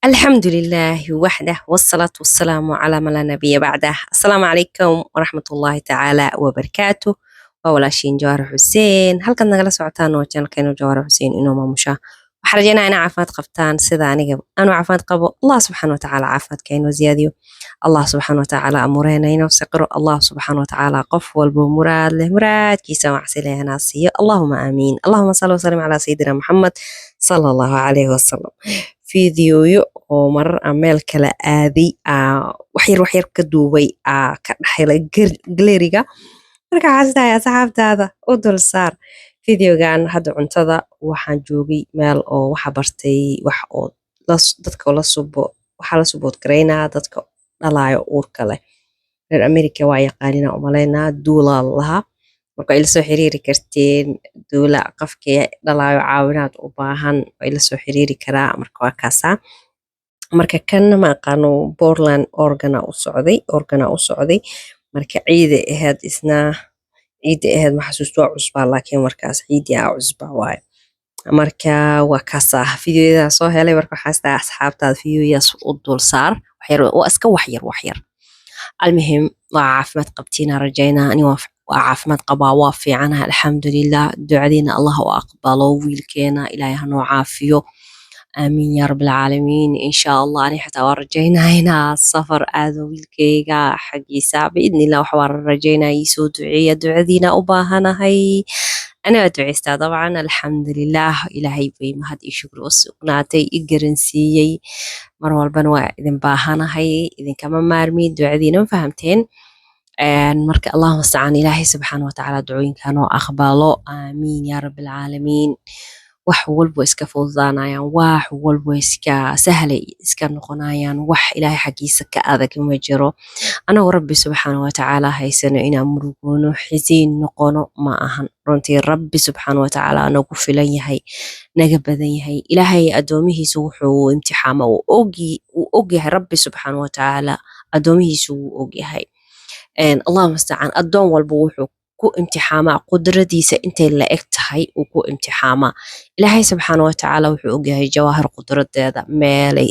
الحمد لله وحده والصلاة والسلام على من لا نبي بعده. السلام عليكم ورحمة الله تعالى وبركاته. ووالاشين جوهر حسين halkan nagala socotaan waa channelkeenu Jawhar Xuseen inoo maamusha. Waxaan rajaynayaa inaa caafimaad qabtaan sida aniga aanu caafimaad qabo. Allah subxaanahu wa tacaala caafimaadka inoo ziyaadiyo. Allah subxaanahu wa tacaala amureena inoo saqiro. Allah subxaanahu wa tacaala qof walbo muraad leh muraadkiisa wacsileena inaa siiyo. Allahumma aamiin. Allahumma salli wa sallim ala sayyidina Muhammad sallallahu alayhi wa sallam. Fiidiyoyo oo marar aan meel kala aaday waxyar ka duubay ka dhaxelay galeriga marka xaasitahay asxaabtaada u dul saar fiidiyogan. Hadda cuntada waxaan joogay meel oo waxa bartay wax oo dadka waxaa la subood gareynaa dadka dhalaayo uurka leh reer America waa yaqaanina umaleynaa duula lahaa marka ila soo xiriiri karteen duula qofkii dhalaayo caawinaad u baahan ila soo xiriiri karaa marka waa kaasaa. Marka kan ma aqaano Portland Oregon u socday marka ciida ahayd ma xasuusto waa cusbaa laakiin markaas ciidii cusbaa waaye marka waa kaasaa fiidiyoda soo helay marka xaasta asxaabtaada fiidiyodaas u dul saar waa iska waxyar almuhim waa caafimaad qabtiin rajaynaa ani waa caafimaad qabaa waa fiicanahay alxamdulillah ducadiina Allah u aqbalo wiilkeena ilaahay ha noo caafiyo آمين يا رب العالمين إن شاء الله أنا حتى ورجينا هنا السفر آذو ويلكيغا حقي ساعة بإذن الله وحوار رجينا يسو دعينا أباهنا هاي أنا دعيستا طبعا الحمد لله إلهي بيما هاد شكر وسقناتي إقرنسيي مروى البنواء إذن باهنا هاي إذن كمان مارمي دعينا فهمتين مرك اللهم استعان إلهي سبحانه وتعالى دعوين كانوا أخبالو آمين يا رب العالمين. wax walbo iska fududaanayaan wax walbo iska sahlay iska noqonayaan wax ilaahay xaqiisa ka adag ma jiro anagu rabbi subxaanahu wa tacaala haysano inaan murugoono xisiin noqono ma ahan runtii rabbi subxaanahu wa tacaala anagu filan yahay naga badan yahay ilaahay adoomihiisu wuxuu imtixaama uu ogyahay rabbi subxaanahu wa tacaala adoomihiisu wuu ogyahay allahumma musta'an adoon walbo wuxuu ku imtixaamaa qudradiisa intay la eg tahay uu ku imtixaamaa ilaahay subxaanahu wa tacaala wuxuu ogyahay jawaahir qudradeeda meelay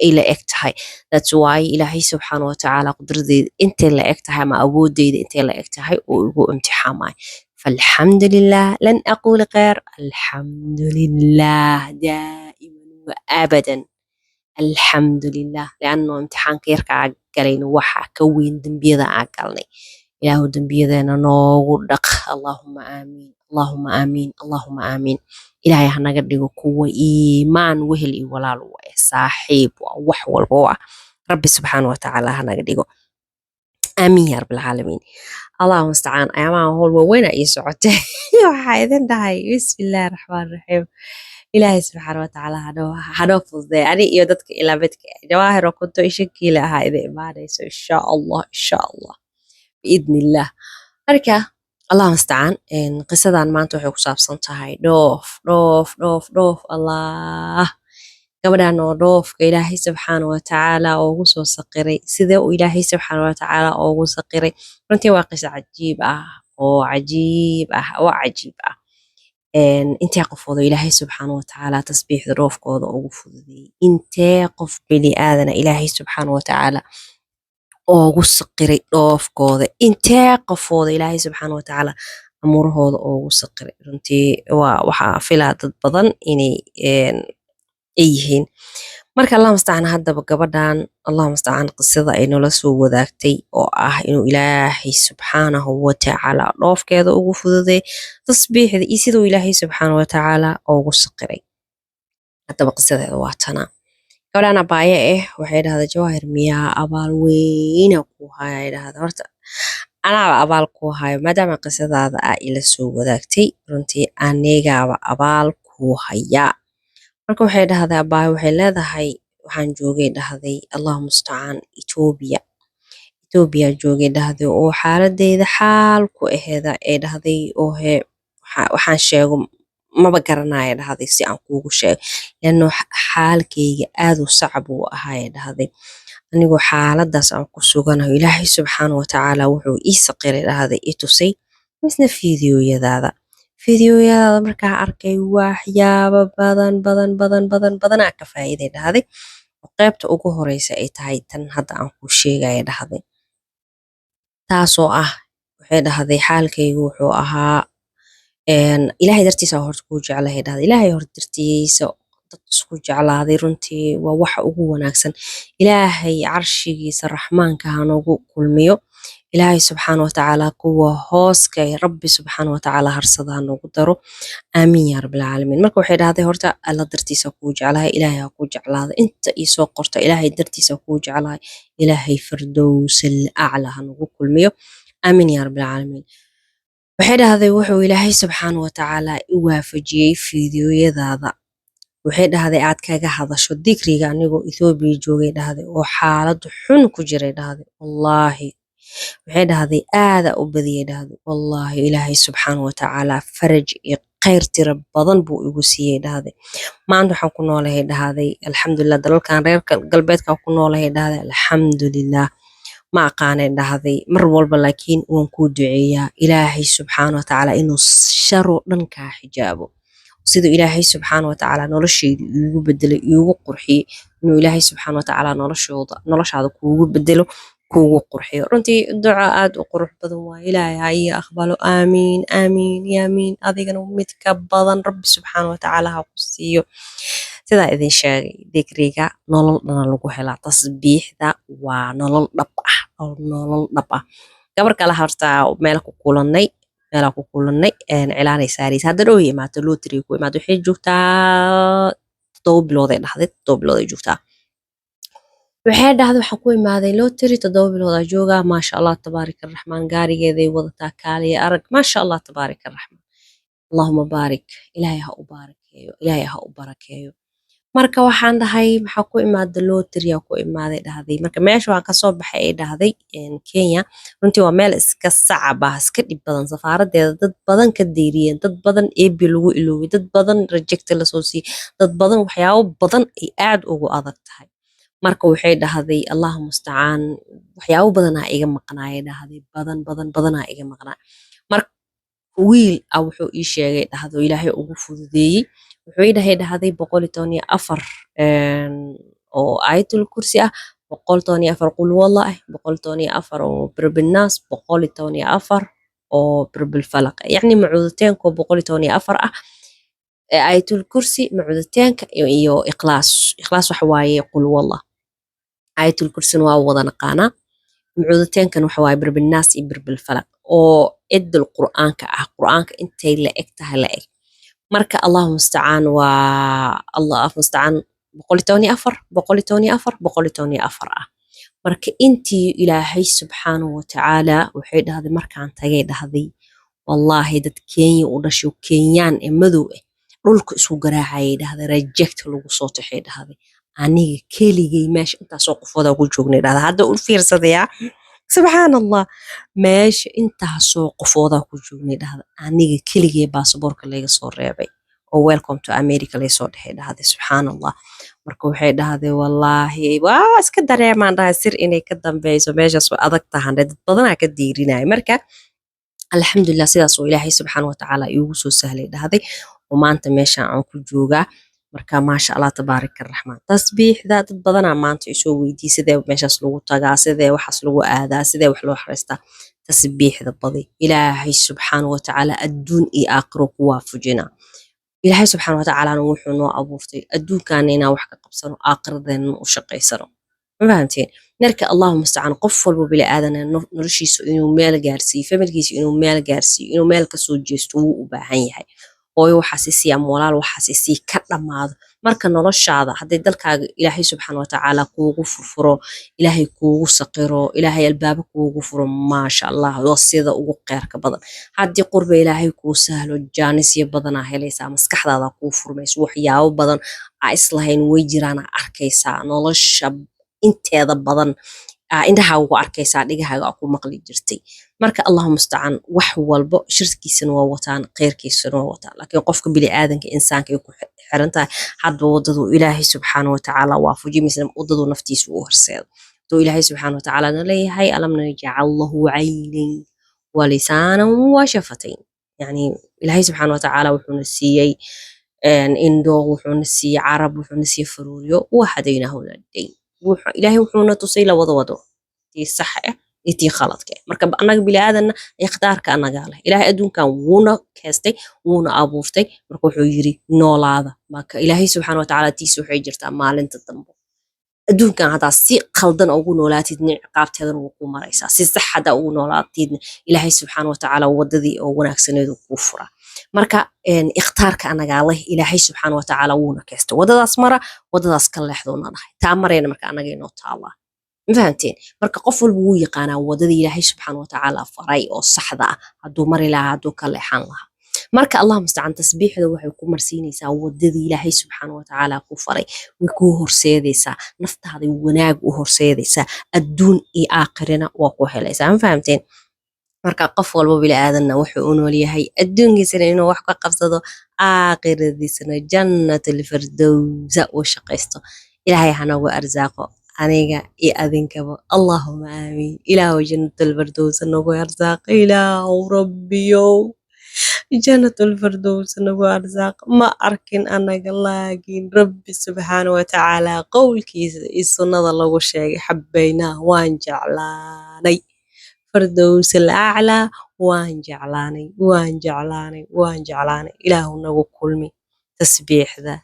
ay la eg tahay that's why ilaahay subxaanahu wa tacaala qudradeeda intay la eg tahay ama awoodeyda intay la eg tahay uu igu imtixaamay فالحمد لله لن أقول غير الحمد لله دائما وأبدا الحمد لله لأنه امتحان كيرك عقلين وحا كوين دنبيضا عقلني إلهو دنبيذنا نوغو دق اللهم آمين اللهم آمين اللهم آمين إلهي هنقر ديغو كوة إيمان وهل إولالو صاحب ووح والبوع ربي سبحانه وتعالى هنقر ديغو آمين يا رب العالمين. اللهم استعان أياما هو الوين يسعوته وحايدين دهي بسم الله الرحمن الرحيم إلهي سبحانه وتعالى هدو فضي يعني يودتك إلى بيتك جواهر وكنتو إشكي لها إذا إيماني إن شاء الله إن شاء الله بإذن الله marka Allah musta'an qisadan maanta waxay ku saabsan tahay dhoof Allah gabadhan oo dhoofka Ilaahay subxaanahu wa tacaala ugu soo saqiray sidee uu Ilaahay subxaanahu wa tacaala ugu saqiray runtii waa qiso cajiib ah intee qofooda Ilaahay subxaanahu wa tacaala tasbiixda dhoofkooda ugu fududeeyay intee qof bini aadana Ilaahay subxaanahu wa tacaala ugu saqiray dhoofkooda intee qofooda Ilaahay subxaanahu wa tacaala amurahooda ugu saqiray runtii waxaa filaa dad badan inay yihiin marka Allah musta'an haddaba gabadhan Allah musta'an qisada ay nala soo wadaagtay oo ah inuu Ilaahay subxaanahu wa tacaala dhoofkeeda ugu fududeeyay tasbiixda iyo sidoo Ilaahay subxaanahu wa tacaala ugu saqiray haddaba qisadeeda waa tanaa gabadhan abaaye waxay dhahdaa jawaahir miyaa abaal weyna ku haya dhahdaa horta anaaba abaal ku hayo maadaama qisadaada ila soo wadaagtay runtii anigaaba abaal ku haya marka waxay dhahdaa abaaye waxay leedahay waxaan joogay dhahday Allah musta'an Ethiopia joogay dhahday oo xaaladeyda xaal ku aheeda ee dhahday oo waxaan sheego maba garanaya dhahday si aan kuugu sheego leano xaalkayga aad u sacab uu ahaa dhahday anigoo xaaladaas aan ku suganayo Ilaahay subxaanahu wa tacaala wuxuu ii saqiray dhahday i tusay misna fiidiyoyadaada markaa arkay waxyaabo badan ka faa'iiday dhahday qaybta ugu horeysa ay tahay tan hadda aan kuu sheegaya dhahday, taasoo ah waxay dhahday xaalkaygu wuxuu ahaa ilaahay dartiisa horta kuu jeclahay dhahday. Ilaahay horta dartiisa dad isku jeclaaday runtii waa waxa ugu wanaagsan. Ilaahay carshigiisa raxmaanka ha noogu kulmiyo. ilaahay subxaana watacaala kuwa hooska rabbi subxaana watacaala harsada ha noogu daro. aamiin yaa rabbilcaalamiin. Marka waxay dhahday horta alla dartiisa kuu jeclahay, ilaahay ha kuu jeclaada. inta iisoo qorta ilaahay dartiisa kuu jeclahay, ilaahay firdowsal acla ha noogu kulmiyo. aamiin yaa rabbilcaalamiin. waxay dhahday wuxuu ilaahay subxaana watacaala i waafajiyey fiidiyoyadaada, waxay dhahday aad kaga hadasho dikriga anigoo Ethiopia joogay dhahday oo xaalad xun ku jiray dhahday. wallaahi waxay dhahday aada u badiyay dhahday. wallaahi ilaahay subxaana watacaala faraj iyo khayr tira badan buu igu siiyey dhahday. maanta waxaan ku noolahay dhahday alxamdulilah, dalalkan reer galbeedka ku noolahay dhahday alxamdulilah. ma aqaanay dhahday mar walba laakiin waan kuu duceeyaa ilaahay subxaana watacaala inuu sharo dhan kaa xijaabo, siduu ilaahay subxaana watacaala noloshayda iigu bedelay iigu qurxiyey, inuu ilaahay subxaana watacaala noloshaada kuugu bedelo kuugu qurxiyo. runtii duca aad u qurux badan waa. ilaahay ha ii aqbalo. aamiin aamiin yaamiin. adigana mid ka badan rabbi subxaana watacaala ha ku siiyo. sidaa idin sheegay dikriga nolol dhana lagu helaa, tasbiixda waa nolol dhab ah oo nolol dhab ah. gabar kale horta meel ku kulanay cilaanay saaraysa hadda dhow imaata lotri ku imaata, waxay joogtaa 7 bilood ay dhahday. 7 bilood ay joogtaa. waxay dhahday waxaan ku imaaday lotri 7 bilood aa joogaa. maasha allah tabaaraka raxmaan. gaarigeeday wadataa kaaliya arag. maasha allah tabaaraka raxmaan. allahuma baarik. ilaahay ha u baarakeeyo. ilaahay ha u barakeeyo. marka waxaan dhahay maxaa ku imaada lotri aa ku imaaday dhahday. marka meesha waan kasoo baxay ay dhahday Kenya. runtii waa meel iska sacab ah, iska dhib badan. safaaradeeda dad badan ka deyriyeen, dad badan eebi lagu iloobay, dad badan rejecta lasoo siiyey, dad badan waxyaabo badan ay aad ugu adag tahay. marka waxay dhahday allahu mustacaan, waxyaabo badanaa iga maqnaayay dhahday. badanaa iga maqnaa. marka wiil ah wuxuu ii sheegay dhahdo ilaahay ugu fududeeyey. wuxuu ii dhahay dhahday 114 oo aayatul kursi ah, 114 qul wallah ah, 114 oo birbinaas, 114 oo birbil falaq, yacni macuuditeenko 114 ah. aayatul kursi, macuuditeenka iyo ikhlaas waxa waaye qul wallah. aayatul kursina waa wada naqaanaa. macuuditeenkan waxa waaye birbinaas iyo birbil falaq oo idil qur'aanka ah. qur'aanka intay la eg tahay la eg. marka allahu mustacaan waa allah mustacaan 114 ah. marka intii ilaahay subxaanahu watacaala waxay dhahday markaan tagay dhahday wallaahi dad Kenya u dhasho Kenyaan ee madow ah dhulka isku garaacayay dhahday. reject lagu soo taxay dhahday. aniga keligay meesha intaasoo qofooda ku joognay dhahday. hadda u fiirsadayaa subxaan allah, meesha intaasoo qofooda ku joognay dhahday. aniga keligay baasaboorka laga soo reebay oo welcome to America laysoo dhexay dhahday. subxaan allah. marka waxay dhahday wallaahi waa iska dareemaan dhahay sir inay ka dambeyso meeshaas waa adag tahan dad badanaa ka diirinaya. marka alxamdulilah sidaas oo ilaahay subxaana watacaala iigu soo sahlay dhahday oo maanta meeshaan aan ku joogaa. marka maasha allah tabaaraka raxmaan. tasbiixda dad badanaa maanta isoo weydiiyey sidee meeshaas lagu tagaa, sidee waxaas lagu aadaa, sidee wax loo xareystaa. tasbiixda badi ilaahay subxaana watacaala adduun iyo aakhiro ku waafajina. ilaahay subxaana watacaalana wuxuu noo abuurtay adduunkaana inaan wax ka qabsano, aakhiradeena u shaqaysano. ma fahanteen? marka allahu mustacaan qof walba bini aadana noloshiisa inuu meel gaarsiiyo, familkiisa inuu meel gaarsiiyo, inuu meel kasoo jeesto wuu u baahan yahay. hooyo waxaas isii ama walaal waxaas isii ka dhammaado. marka noloshaada hadday dalkaaga ilaahay subxaana watacaala kuugu furfuro, ilaahay kuugu saqiro, ilaahay albaabo kuugu furo, maasha allah waa sida ugu kheyrka badan. haddii qurba ilaahay kuu sahlo jaanisyo badanaa helaysaa, maskaxdaada kuu furmayso, waxyaabo badan aa islahayn way jiraan aa arkaysaa. nolosha inteeda badan indhahaaga ku arkaysaa, dhigahaaga ku maqli jirtay. marka allahu mustacaan wax walbo shirkiisana waa wataan, kheyrkiisana waa wataan. laakiin qofka bini aadanka insaanka ay ku xiran tahay hadba wadadu ilaahay subxaana watacaala waafajiyo, mise wadadu naftiisa u horseedo. duu ilaahay subxaana watacaala na leeyahay alam najcal lahu caynayn wa lisaanan wa shafatayn. yani ilaahay subxaana watacaala wuxuuna siiyey indho wuxuuna siiyey carab wuxuuna siiyey faruuryo waxadaynaahu najdayn ilaahay wuxuuna tusay labada wado tii sax ah iyo tii khaladka ah marka annaga bini'aadanna ikhtiyaarka annagaa leh ilaahay adduunkan wuuna keestay wuuna abuurtay marka wuxuu yiri noolaada marka ilaahay subxaana watacaala tiisa waxay jirtaa maalinta dambe adduunkan haddaa si khaldan ugu noolaatidna ciqaabteedana wuu ku maraysaa si sax haddaa ugu noolaatidna ilaahay subxaana watacaala wadadii oo wanaagsaneedu kuu furaa marka ikhtaarka anagaa leh ilaahay subxaana watacaala wuuna keestay wadadaas mara wadadaas ka leexdoona dhahay taa marayna marka anaga inoo taallaa ma fahamteen marka qof walba wuu yaqaanaa wadadii ilaahay subxaana watacaala faray oo saxda ah hadduu mari lahaa hadduu ka leexan lahaa marka allah mustacaan tasbiixda waxay ku marsiinaysaa wadadii ilaahay subxaana watacaala ku faray way kuu horseedaysaa naftaaday wanaag u horseedaysaa adduun iyo aakhirina waa ku helaysaa ma fahamteen marka qof walba bini'aadanna wuxuu u nool yahay adduunkiisana inuu wax ka qabsado aakhiradiisana jannatul firdowsa uu shaqaysto ilaahay hanagu arsaaqo aniga iyo adinkaba allahuma aamiin ilaahu jannatul firdowsa nagu arsaaqo ilaahu rabbiyow jannatul firdowsa nagu arsaaq ma arkin anaga laakiin rabbi subxaana watacaala qowlkiisa iyo sunnada lagu sheegay xabbaynaa waan jeclaanay فردوس الأعلى وان جعلاني إله نغو كلمي تسبيح ذا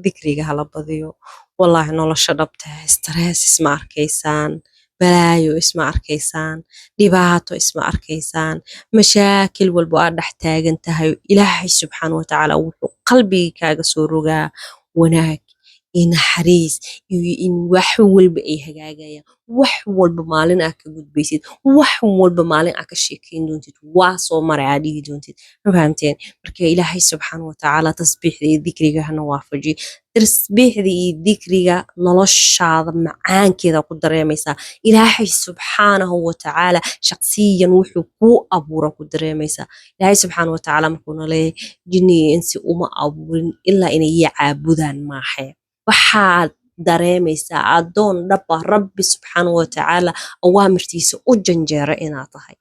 ذكريغا هلا بديو والله نولا شربته استرس اسمع أركيسان بلايو اسمع أركيسان دباتو اسمع أركيسان مشاكل والبؤر نحتاج انتهي إلهي سبحانه وتعالى وحو قلبي كاغا سوروغا وناك إن حريص إن وحول بأي هجاجية وحول بمالين أكجود بيسيد وحول بمالين أكشيكين دونتي واصو مرعادي دونتي فهمتين مركي إلهي سبحانه وتعالى تسبيح ذي ذكرك هنوافجي تسبيح ذي ذكرك نلش هذا معان كذا قدر يا ميسا إلهي سبحانه وتعالى شخصيا وحكو أبورا قدر يا ميسا إلهي سبحانه وتعالى مكونا لي جني إنسي أما أبورين إلا إن يعبدان ما حي waxaad dareemaysaa adoon dhaba rabbi subxaana watacaala awaamirtiisa u janjeera inaad tahay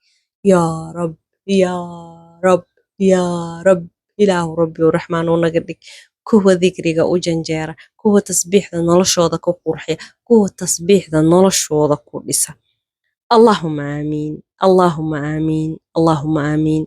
yaa rab yaa rab yaa rab ilaahu rabbi raxmaan u naga dhig kuwa dikriga u janjeera kuwa tasbiixda noloshooda ku qurxiya kuwa tasbiixda noloshooda ku dhisa allahuma aamiin allahuma aamiin allahuma aamiin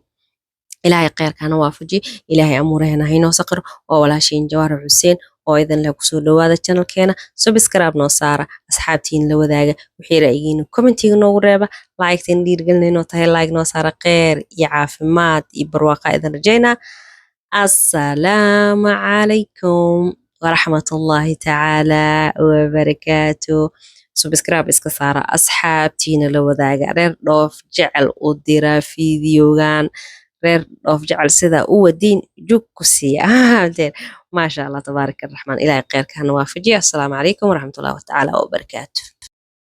ilaahay khayrkana waafaji ilaahay amuurahena haynoo saqiro waa walaashiin jawaar xuseen oo idan la kusoo dhawaada channelkeena subscribe noo saara asxaabtiin la wadaaga wixii ra'yigiina commentiga noogu reeba like-tiin dhiirgelinayno tahay like noo saara kheyr iyo caafimaad iyo barwaaqa idan rajaynaa assalaamu calaykum waraxmatullaahi tacaala wabarakaatu subscribe iska saara asxaabtiina la wadaaga reer dhoof jecel u dira fiidiyogan reer dhoof jecel sida u wadiin jug ku siiya ما شاء الله تبارك الرحمن إلهي خيرك هنوافجي السلام عليكم ورحمة الله تعالى وبركاته